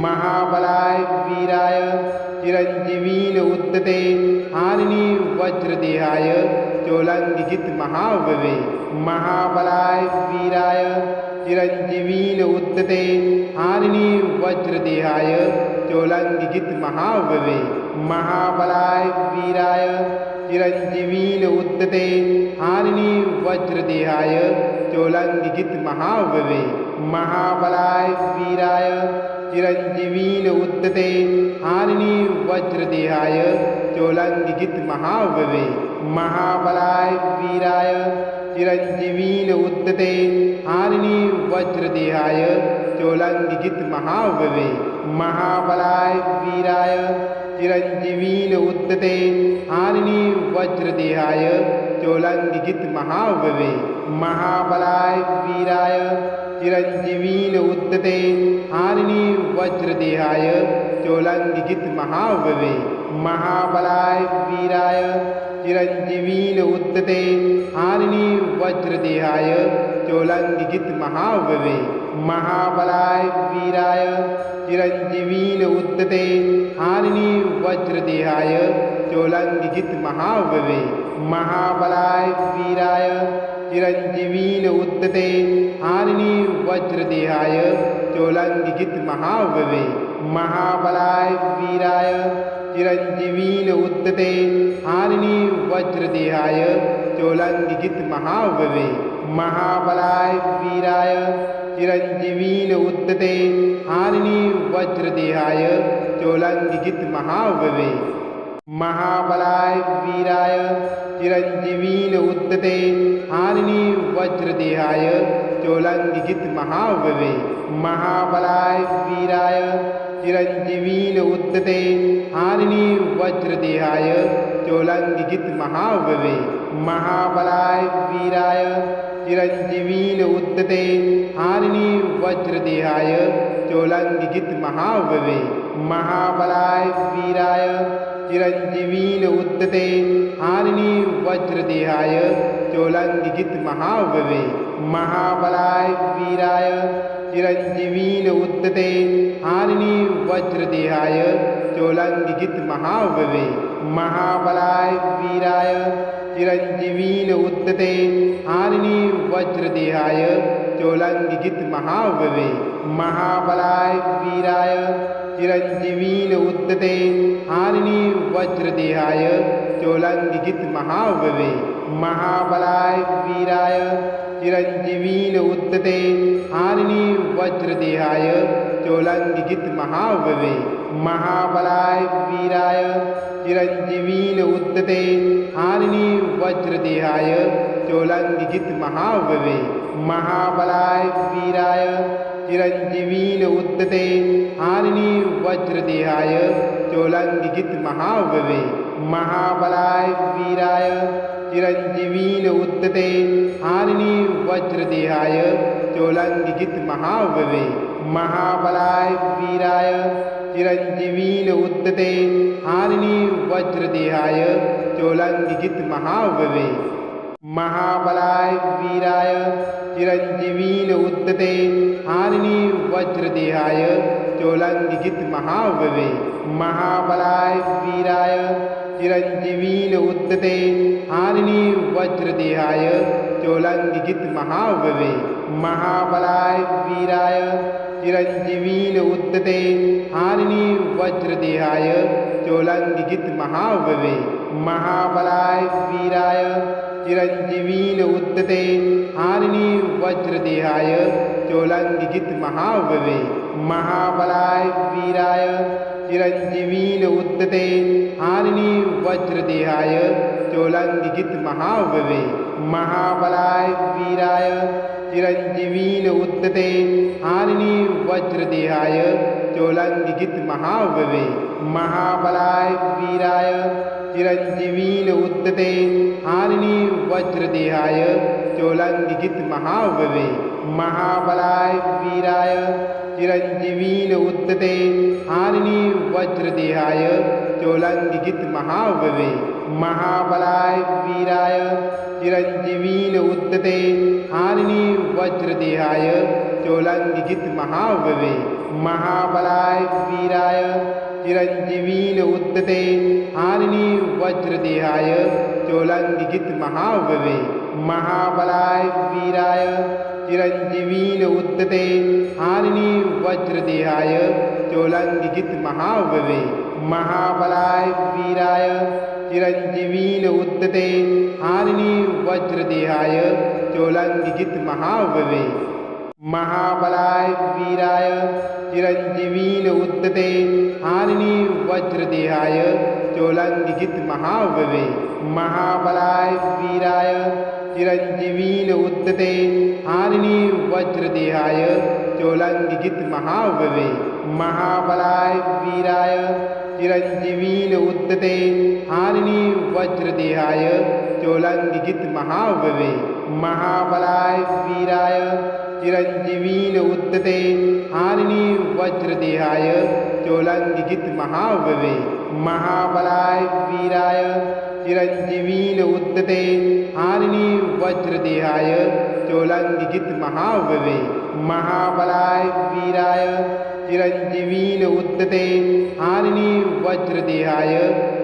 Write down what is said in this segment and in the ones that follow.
महाबलाय वीराय चिरंजीवीन उद्यते हारिणी वज्रदेहाय चोलंगित महाववे। महाबलाय वीराय चिरंजीवीन उद्यते हारिणी वज्रदेहाय चोलंगित महाववे। महाबलाय वीराय चिरंजीवीन उद्यते हारिणी वज्रदेहाय चोलंगित महाववे। महाबलाय वीराय चिरंजीवीन उद्यते हारिणी वज्रदेहाय चोलंगित महाववे। महाबलाय वीराय चिरंजीवीन उद्यते हारिणी वज्रदेहाय चोलंगित महाववे। महाबलाय वीराय चिरंजीवीन उद्यते हारिणी वज्रदेहाय चोलंगित महाववे। महाबलाय वीराय चिरंजीवीन उद्यते हारिणी वज्रदेहाय चोलंगित महाववे। महाबलाय वीराय चिरंजीवीन उद्यते हारिणी वज्रदेहाय चोलंगित महाववे। महाबलाय वीराय चिरंजीवीन उद्यते हारिणी वज्रदेहाय चोलंगित महाववे। महाबलाय वीराय चिरंजीवीन उद्यते हारिणी वज्रदेहाय चोलंगित महाववे। महाबलाय वीराय चिरंजीवीन उद्यते हारिणी वज्रदेहाय चोलंगित महाववे। महाबलाय वीराय चिरंजीवीन उद्यते हारिणी वज्रदेहाय चोलंगित महाववे। महाबलाय वीराय चिरंजीवीन उद्यते हारिणी वज्रदेहाय चोलंगित महाववे। महाबलाय वीराय चिरंजीवीन उद्यते हारिणी वज्रदेहाय चोलंगित महाववे। महाबलाय वीराय चिरंजीवीन उद्यते हारिणी वज्रदेहाय चोलंगित महाववे। महाबलाय वीराय चिरंजीवीन उद्यते हारिणी वज्रदेहाय चोलंगित महाववे। महाबलाय वीराय चिरंजीवीन उद्यते हारिणी वज्रदेहाय चोलंगित महाववे। महाबलाय वीराय चिरंजीवीन उद्यते हारिणी वज्रदेहाय चोलंगित महाववे। महाबलाय वीराय चिरंजीवीन उद्यते हारिणी वज्रदेहाय चोलंगित महाववे। महाबलाय वीराय चिरंजीवीन उद्यते हारिणी वज्रदेहाय चोलंगित महाववे। महाबलाय वीराय चिरंजीवीन उद्यते हारिणी वज्रदेहाय चोलंगित महाववे। महाबलाय वीराय चिरंजीवीन उद्यते हारिणी वज्रदेहाय चोलंगित महाववे। महाबलाय वीराय चिरंजीवीन उद्यते हारिणी वज्रदेहाय चोलंगित महाववे। महाबलाय वीराय चिरंजीवीन उद्यते हारिणी वज्रदेहाय चोलंगित महाववे। महाबलाय वीराय चिरंजीवीन उद्यते हारिणी वज्रदेहाय चोलंगित महाववे। महाबलाय वीराय चिरंजीवीन उद्यते हारिणी वज्रदेहाय चोलंगित महाववे। महाबलाय वीराय चिरंजीवीन उद्यते हारिणी वज्रदेहाय चोलंगित महाववे। महाबलाय वीराय चिरंजीवीन उद्यते हारिणी वज्रदेहाय चोलंगित महाववे। महाबलाय वीराय चिरंजीवीन उद्यते हारिणी वज्रदेहाय चोलंगित महाववे। महाबलाय वीराय चिरंजीवीन उद्यते हारिणी वज्रदेहाय चोलंगित महाववे। महाबलाय वीराय चिरंजीवीन उद्यते हारिणी वज्रदेहाय चोलंगित महाववे। महाबलाय वीराय चिरंजीवीन उद्यते हारिणी वज्रदेहाय चोलंगित महाववे। महाबलाय वीराय चिरञ्जीवीन उद्यते हारिणी वज्रदेहाय चोलङ्गित महाववे महाबलाय वीराय चिरञ्जीवीन उद्यते हारिणी वज्रदेहाय चोलङ्गित महाववे महाबलाय वीराय चिरञ्जीवीन उद्यते हारिणी वज्रदेहाय चोलङ्गित महाववे महाबलाय वीराय चिरञ्जीवीन उद्यते हारिणी वज्रदेहाय चोलङ्गित महाववे महाबलाय वीराय चिरञ्जीवीन उद्यते हारिणी वज्रदेहाय चोलङ्गित महाववे महाबलाय वीराय चिरञ्जीवीन उद्यते हारिणी वज्रदेहाय चोलङ्गित महाववे महाबलाय वीराय चिरञ्जीवीन उद्यते हारिणी वज्रदेहाय चोलङ्गित महाववे महाबलाय वीराय चिरञ्जीवीन उद्यते हारिणी वज्रदेहाय चोलङ्गित महाववे महाबलाय वीराय चिरञ्जीवीन उद्यते हारिणी वज्रदेहाय चोलङ्गित महाववे महाबलाय वीराय चिरञ्जीवीन उद्यते हारिणी वज्रदेहाय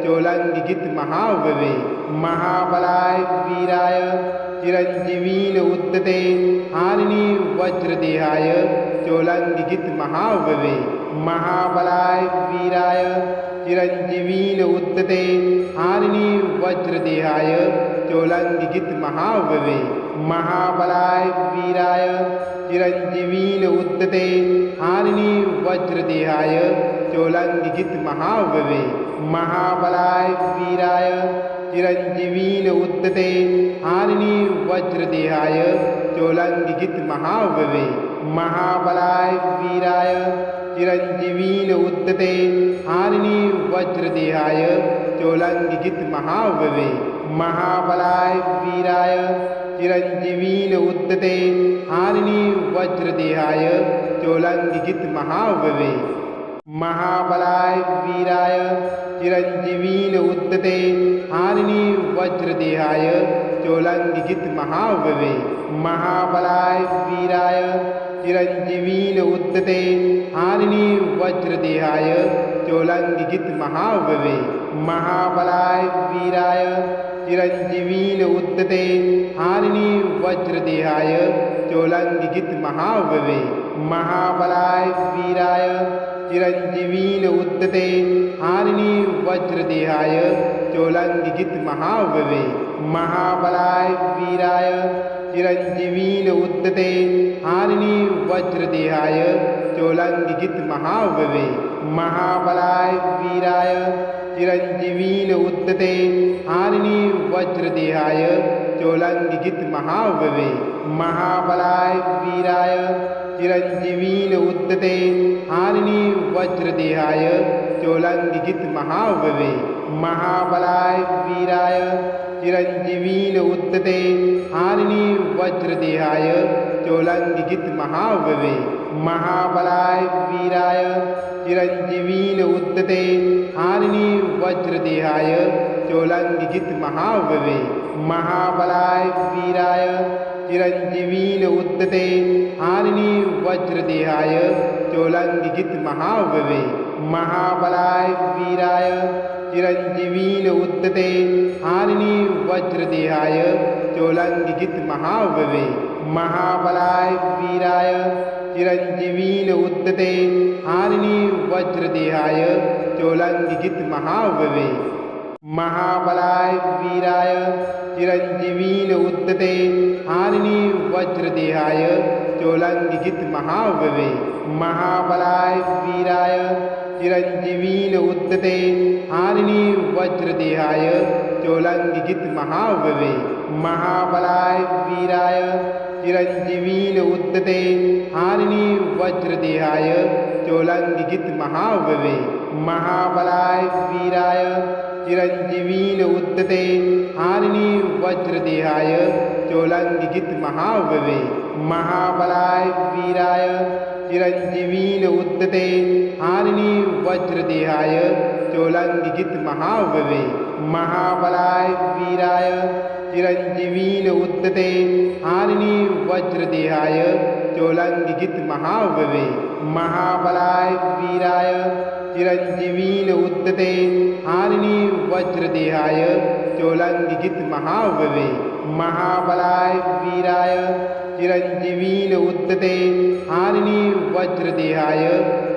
चोलङ्गित महाववे महाबलाय वीराय चिरञ्जीवीन उद्यते हारिणी वज्रदेहाय चोलङ्गित महाववे महाबलाय वीराय चिरञ्जीवीन उद्यते हारिणी वज्रदेहाय चोलङ्गित महाववे महाबलाय वीराय चिरञ्जीवीन उद्यते हारिणी वज्रदेहाय चोलङ्गित महाववे महाबलाय वीराय चिरञ्जीवीन उद्यते हारिणी वज्रदेहाय चोलङ्गित महाववे महाबलाय वीराय चिरञ्जीवीन उद्यते हारिणी वज्रदेहाय चोलङ्गित महाववे महाबलाय वीराय चिरञ्जीवीन उद्यते हारिणी वज्रदेहाय चोलङ्गित महाववे महाबलाय वीराय चिरञ्जीवीन उद्यते हारिणी वज्रदेहाय चोलङ्गित महाववे महाबलाय वीराय चिरञ्जीवीन उद्यते हारिणी वज्रदेहाय चोलङ्गित महाववे महाबलाय वीराय चिरञ्जीवीन उद्यते हारिणी वज्रदेहाय चोलङ्गित महाववे महाबलाय वीराय चिरञ्जीवीन उद्यते हारिणी वज्रदेहाय चोलङ्गित महाववे महाबलाय वीराय चिरञ्जीवीन उद्यते हारिणी वज्रदेहाय चोलङ्गित महाववे महाबलाय वीराय चिरञ्जीवीन उद्यते हारिणी वज्रदेहाय चोलङ्गित महाववे महाबलाय वीराय चिरञ्जीवीन उद्यते हारिणी वज्रदेहाय चोलङ्गित महाववे महाबलाय वीराय चिरञ्जीवीन उद्यते हारिणी वज्रदेहाय चोलङ्गित महाववे महाबलाय वीराय चिरञ्जीवीन उद्यते हारिणी वज्रदेहाय चोलङ्गित महाववे महाबलाय वीराय चिरञ्जीवीन उद्यते हारिणी वज्रदेहाय चोलङ्गित महाववे महाबलाय वीराय चिरञ्जीवीन उद्यते हारिणी वज्रदेहाय चोलङ्गित महाववे महाबलाय वीराय चिरञ्जीवीन उद्यते हारिणी वज्रदेहाय चोलङ्गित महाववे महाबलाय वीराय चिरञ्जीवीन उद्यते हारिणी वज्रदेहाय चोलङ्गित महाववे महाबलाय वीराय चिरञ्जीवीन उद्यते हारिणी वज्रदेहाय चोलङ्गित महाववे महाबलाय वीराय चिरञ्जीवीन उद्यते हारिणी वज्रदेहाय चोलङ्गित महाववे महाबलाय वीराय चिरञ्जीवीन उद्यते हारिणी वज्रदेहाय चोलङ्गित महाववे महाबलाय वीराय चिरञ्जीवीन उद्यते हारिणी वज्रदेहाय चोलङ्गित महाववे महाबलाय वीराय चिरञ्जीवीन उद्यते हारिणी वज्रदेहाय चोलङ्गित महाववे महाबलाय वीराय चिरञ्जीवीन उद्यते हारिणी वज्रदेहाय चोलङ्गित महाववे महाबलाय वीराय चिरञ्जीवीन उद्यते हारिणी वज्रदेहाय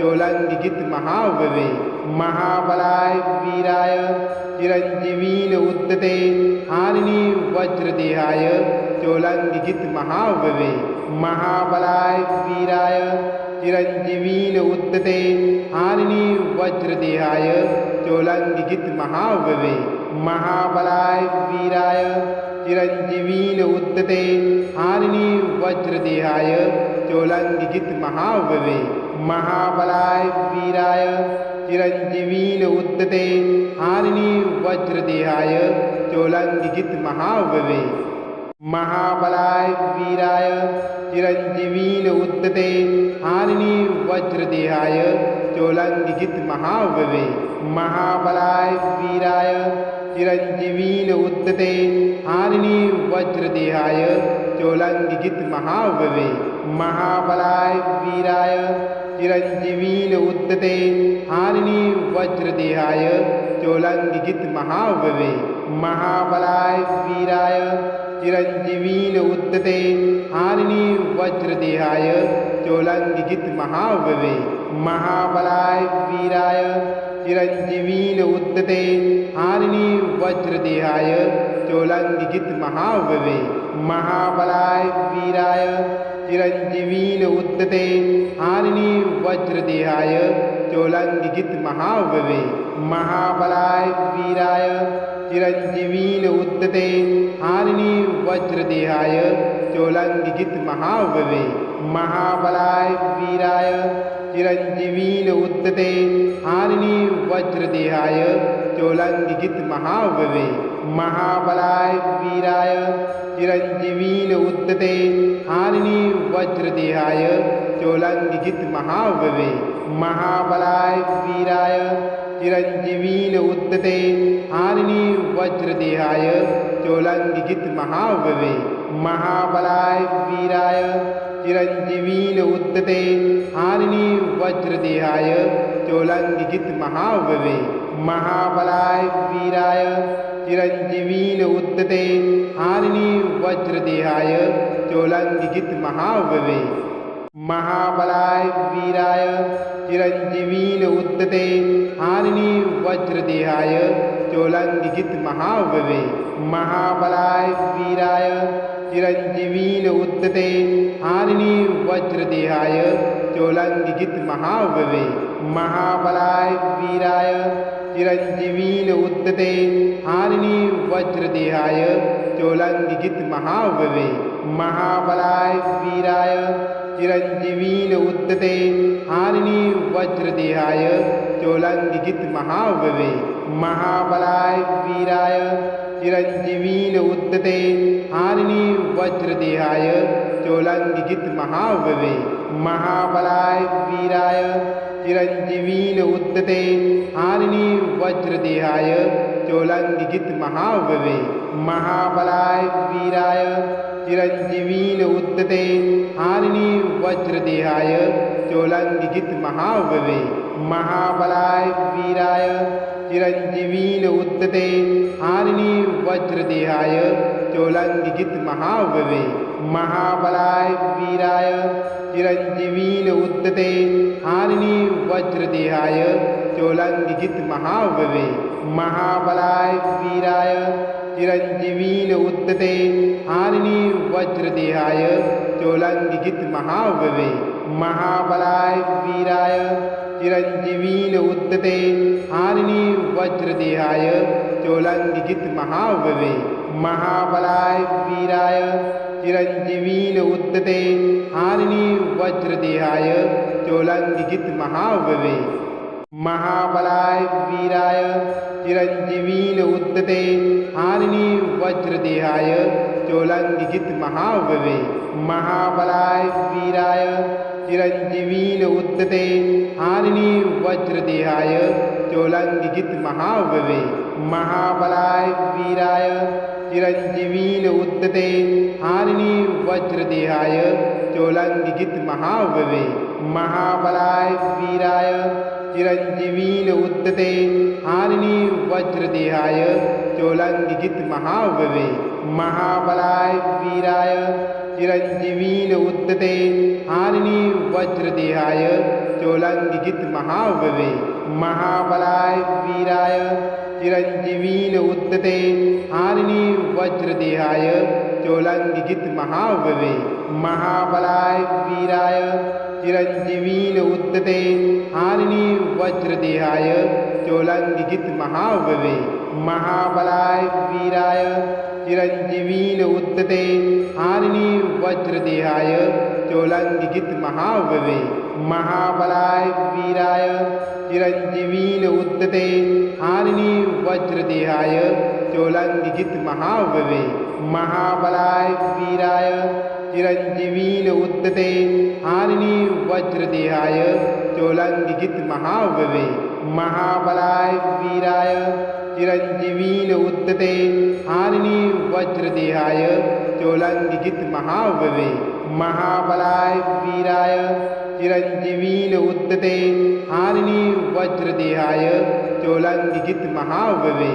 चोलङ्गित महाववे महाबलाय वीराय चिरञ्जीवीन उद्यते हारिणी वज्रदेहाय चोलङ्गित महाववे महाबलाय वीराय चिरञ्जीवीन उद्यते हारिणी वज्रदेहाय चोलङ्गित महाववे महाबलाय वीराय चिरञ्जीवीन उद्यते हारिणी वज्रदेहाय चोलङ्गित महाववे महाबलाय वीराय चिरञ्जीवीन उद्यते हारिणी वज्रदेहाय चोलङ्गित महाववे महाबलाय वीराय चिरञ्जीवीन उद्यते हारिणी वज्रदेहाय चोलङ्गित महाववे महाबलाय वीराय चिरञ्जीवीन उद्यते हारिणी वज्रदेहाय चोलङ्गित महाववे महाबलाय वीराय चिरञ्जीवीन उद्यते हारिणी वज्रदेहाय चोलङ्गित महाववे महाबलाय वीराय चिरञ्जीवीन उद्यते हारिणी वज्रदेहाय चोलङ्गित महाववे महाबलाय वीराय चिरञ्जीवीन उद्यते हारिणी वज्रदेहाय चोलङ्गित महाववे महाबलाय वीराय चिरञ्जीवीन उद्यते हारिणी वज्रदेहाय चोलङ्गित महाववे महाबलाय वीराय चिरञ्जीवीन उद्यते हारिणी वज्रदेहाय चोलङ्गित महाववे महाबलाय वीराय चिरञ्जीवीन उद्यते हारिणी वज्रदेहाय चोलङ्गित महाववे महाबलाय वीराय चिरञ्जीवीन उद्यते हारिणी वज्रदेहाय चोलङ्गित महाववे महाबलाय वीराय चिरञ्जीवीन उद्यते हारिणी वज्रदेहाय चोलङ्गित महाववे महाबलाय वीराय चिरञ्जीवीन उद्यते हारिणी वज्रदेहाय चोलङ्गित महाववे महाबलाय वीराय चिरञ्जीवीन उद्यते हारिणी वज्रदेहाय चोलङ्गित महाववे महाबलाय वीराय चिरञ्जीवीन उद्यते हारिणी वज्रदेहाय चोलङ्गित महाववे महाबलाय वीराय चिरञ्जीवीन उद्यते हारिणी वज्रदेहाय चोलङ्गित महाववे महाबलाय वीराय चिरञ्जीवीन उद्यते हारिणी वज्रदेहाय चोलङ्गित महाववे महाबलाय वीराय चिरञ्जीवीन उद्यते हारिणी वज्रदेहाय चोलङ्गित महाववे महाबलाय वीराय चिरञ्जीवीन उद्यते हारिणी वज्रदेहाय चोलङ्गित महाववे महाबलाय वीराय चिरञ्जीवीन उद्यते हारिणी वज्रदेहाय चोलङ्गित महाववे महाबलाय वीराय चिरञ्जीवीन उद्यते हारिणी वज्रदेहाय चोलङ्गित महाववे महाबलाय वीराय चिरञ्जीवीन उद्यते हारिणी वज्रदेहाय चोलङ्गित महाववे महाबलाय वीराय चिरञ्जीवीन उद्यते हारिणी वज्रदेहाय चोलङ्गित महाववे महाबलाय वीराय चिरञ्जीवीन उद्यते हारिणी वज्रदेहाय चोलङ्गित महाववे महाबलाय वीराय चिरञ्जीवीन उद्यते हारिणी वज्रदेहाय चोलङ्गित महाववे महाबलाय वीराय चिरञ्जीवीन उद्यते हारिणी वज्रदेहाय चोलङ्गित महाववे महाबलाय वीराय चिरञ्जीवीन उद्यते हारिणी वज्रदेहाय चोलङ्गित महाववे महाबलाय वीराय चिरञ्जीवीन उद्यते हारिणी वज्रदेहाय चोलङ्गित महाववे महाबलाय वीराय चिरञ्जीवीन उद्यते हारिणी वज्रदेहाय चोलङ्गित महाववे महाबलाय वीराय चिरञ्जीवीन उद्यते हारिणी वज्रदेहाय चोलङ्गित महाववे महाबलाय वीराय चिरञ्जीवीन उद्यते हारिणी वज्रदेहाय चोलङ्गित महाववे महाबलाय वीराय चिरञ्जीवीन उद्यते हारिणी वज्रदेहाय चोलङ्गित महाववे महाबलाय वीराय चिरञ्जीवीन उद्यते हारिणी वज्रदेहाय चोलङ्गित महाववे महाबलाय वीराय चिरञ्जीवीन उद्यते हारिणी वज्रदेहाय चोलङ्गित महाववे महाबलाय वीराय चिरञ्जीवीन उद्यते हारिणी वज्रदेहाय चोलङ्गित महाववे महाबलाय वीराय चिरञ्जीवीन उद्यते हारिणी वज्रदेहाय चोलङ्गित महाववे महाबलाय वीराय चिरञ्जीवीन उद्यते हारिणी वज्रदेहाय चोलङ्गित महाववे महाबलाय वीराय चिरञ्जीवीन उद्यते हारिणी वज्रदेहाय चोलङ्गित महाववे महाबलाय वीराय चिरञ्जीवीन उद्यते हारिणी वज्रदेहाय चोलङ्गित महाववे महाबलाय महाबलाय वीराय चिरञ्जीवीन उद्यते हारिणी वज्रदेहाय चोलङ्गित महाववे महाबलाय वीराय चिरञ्जीवीन उद्यते हारिणी वज्रदेहाय चोलङ्गित महाववे